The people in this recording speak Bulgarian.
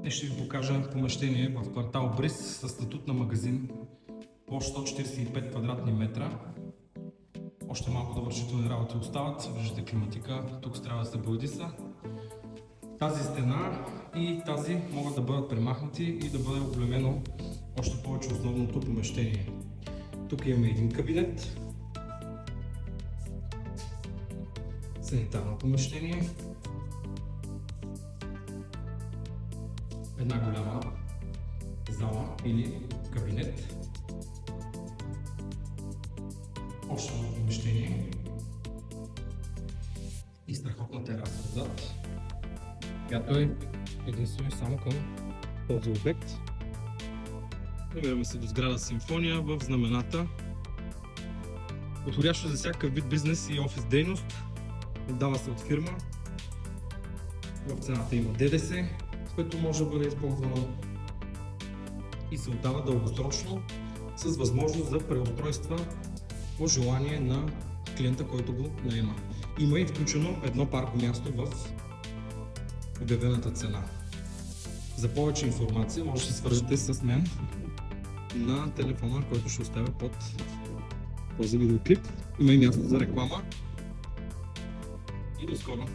Днес ще ви покажа помещение в квартал Бриз със статут на магазин, площ 145 квадратни метра. Още малко довършителни работи остават, виждате климатика, тук трябва да се боядиса. Тази стена и тази могат да бъдат премахнати и да бъде оголемено още повече основното помещение. Тук имаме един кабинет, санитарно помещение, една голяма зала или кабинет, още едно помещение и страхотна тераса отзад, която е единствено и само към този обект. Намираме се до сграда Симфония в Знамената. Подходящо за всякакъв вид бизнес и офис дейност. Отдава се от фирма. В цената има ДДС, което може да бъде използвано и се отдава дългосрочно с възможност за преустройства по желание на клиента, който го наема. Има и включено едно парко място в обявената цена. За повече информация може да се свържете с мен на телефона, който ще оставя под този видеоклип. Има и място за реклама. И до скоро!